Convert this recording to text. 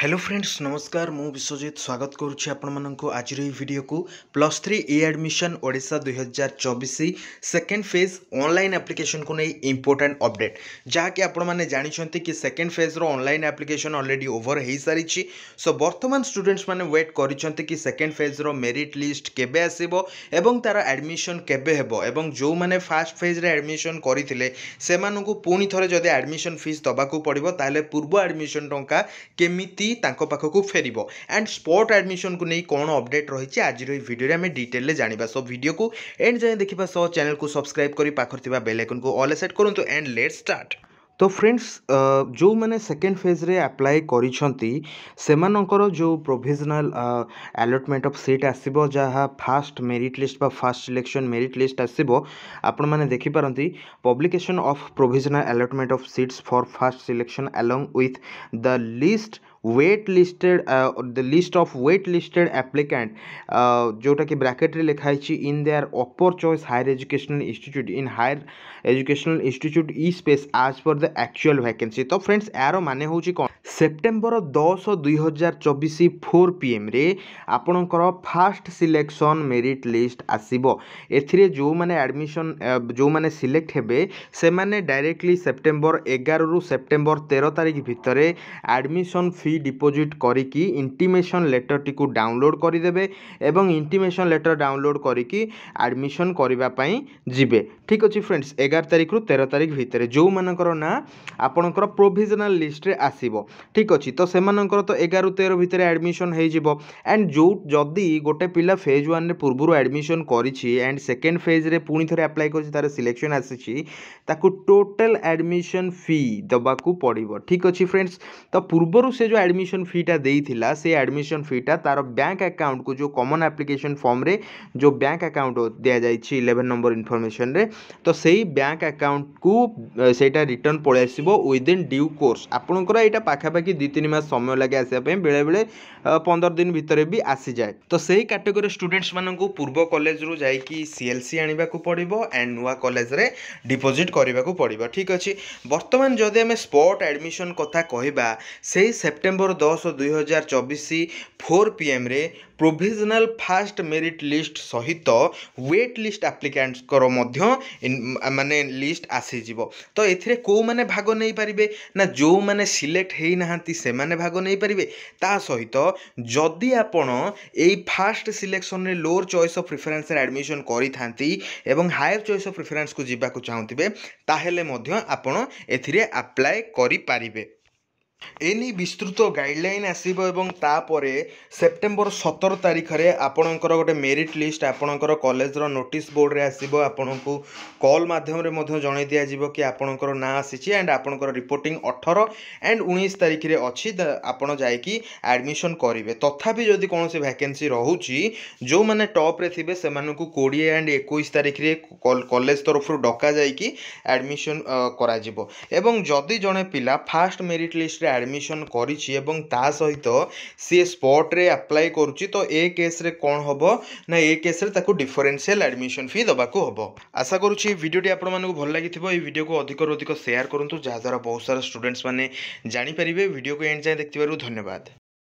Hello friends नमस्कार मु विश्वजित स्वागत करुच्ची आपको आज वीडियो को +3 e admission Odisha 2024 second phase online application को नहीं इंपोर्टेंट अपडेट जहाँकि आपण मैंने जानते कि सेकेंड फेज रो ऑनलाइन एप्लिकेशन ऑलरेडी ओवर हो सारी सो बर्तमान स्टूडेंट्स मैंने वेट कर कि सेकेंड फेज रो मेरिट लिस्ट केबे आसीबो एवं तार एडमिशन केबे हेबो एवं जो मैंने फास्ट फेज रे एडमिशन करथिले सेमानकु पुणी थरे जदि एडमिशन फीस दबाकू पड़िबो ताले पूर्व एडमिशन टंका केमिति तांको पाखकू फेरिबो एंड स्पॉट एडमिशन को नहीं कौन अपडेट रही आज वीडियो में डिटेल में जानिबा। सो वीडियो को एंड जाए देखा सह चैनल को सब्सक्राइब करी पाखर थिबा बेल आइकन को ऑल सेट करंतु एंड लेट्स स्टार्ट। तो फ्रेंड्स जो मैंने सेकेंड फेज रे अप्लाई करिसंती सेमानकर जो प्रोविजनल अलॉटमेंट ऑफ सीट आसीबो जहाँ फास्ट मेरिट लिस्ट बा फास्ट सिलेक्शन मेरिट लिस्ट आसीबो आपण माने देखि पारंती publication of provisional allotment of seats for first selection along with the list wait listed the list of wait listed applicant जोटा कि ब्रैकेट रे लिखाई in their upper choice higher educational institute in higher educational institute e space आज पर the actual vacancy. तो friends यार माने होची कोन सेप्टेम्बर 10 2024 4 PM रे आपणकर फास्ट सिलेक्शन मेरिट लिस्ट आसीबो। एथिरे जो माने एडमिशन जो माने सिलेक्ट हेबे से माने डायरेक्टली सेप्टेम्बर 11 रु सेप्टेम्बर 13 तारिख भितर एडमिशन फी डिपोजिट करिकी इंटीमेशन लेटर टी को डाउनलोड करिदेबे एवं इंटीमेशन लेटर डाउनलोड करिकी एडमिशन करिबा पई जिबे। ठीक अछि फ्रेंड्स 11 तारिख रु 13 तारिख भितर जो मानकर ना आपणकर प्रोविजनल लिस्ट रे आसीबो। ठीक अच्छे तो सेमानंकर तो 11 रु 13 भितर एडमिशन हो जिवो एंड जो जदि गोटे पिला फेज 1 रे पूर्व एडमिशन करिछि एंड सेकेंड फेज रे पुणी थरे अप्लाई करिछि तार सिलेक्शन आसीछि ताकू टोटल एडमिशन फी दबाकू पड़िबो। ठीक अच्छे फ्रेंड्स तो पूर्व से जो एडमिशन फीटा देइथिला से एडमिशन फीटा तार बैंक अकाउंट को जो कॉमन एप्लिकेशन फॉर्म रे जो बैंक अकाउंट दिया जाइछि 11 नंबर इनफॉरमेशन रे तो सेही बैंक अकाउंट को सेटा रिटर्न पळे आसीबो विद इन ड्यू कोर्स आपनकर एटा पाखापाखि 2-3 मास समय लगे आसिया बेले बेले 15 दिन भितर भी आसी जाए। तो सही कैटेगरी स्टूडेंट्स मानकू पूर्व कॉलेज रु जाइकी सीएलसी आनिबा को पड़िबो एंड नुआ कॉलेज रे डिपोजिट करबा को पड़िबो। ठीक अछि वर्तमान जदि हमें स्पॉट एडमिशन कथा कहबा से सेप्टेम्बर 10 2024 4 PM रे प्रोविजनल फास्ट मेरिट लिस्ट सहित वेट लिस्ट एप्लिकेंट्स कर मध्य माने लिस्ट आसी जिवो। तो एथिरे को माने भाग नहीं पारिबे ना जो माने सिलेक्ट हेई नाहंती से माने भाग नहीं पारिबे ता सहित जदि आपण एई फास्ट सिलेक्शन रे लोअर चॉइस ऑफ प्रेफरेंस रे एडमिशन करि थांती एवं हायर चॉइस ऑफ प्रेफरेंस को जिबा को चाहूतिबे ताहेले मध्य आपण एथिरे अप्लाई करि पारिबे। एनी विस्तृत गाइडलाइन आसीबो एवं तापरे सेप्टेम्बर 17 तारिख रे आपणकर गोटे मेरिट लिस्ट आपणकर कॉलेज रो नोटिस बोर्ड रे आसीबो आपणको कॉल माध्यम रे मध्य जणाई दिया जिवो कि आपणकर ना आसीची एंड आपणकर रिपोर्टिंग 18 एंड 19 तारिख रे अछि आपण जाय कि एडमिशन करिवे। तथापि जदि कोनोसी वैकेंसी रहूची जो माने टॉप रे थिबे से मानकु 20 एंड 21 तारिख रे कॉलेज तरफ डका जाय कि एडमिशन करा जिवो एवं जदि जणे पिला फास्ट मेरिट लिस्ट एडमिशन करिछि एवं ता सहित सी स्पॉट रे अप्लाई करूछि तो ए केस रे कोन होबो ना ए केस रे ताको डिफरेंशियल एडमिशन फी दबाको होबो। आशा करूछि वीडियोटी आपण मानकु भल लागिथिबो। ए वीडियो को अधिक रु अधिक शेयर करंतु जहा द्वारा बहुत सारा स्टूडेंट्स माने जानि परिबे। वीडियो को एंड जाय देखथिबारु धन्यवाद।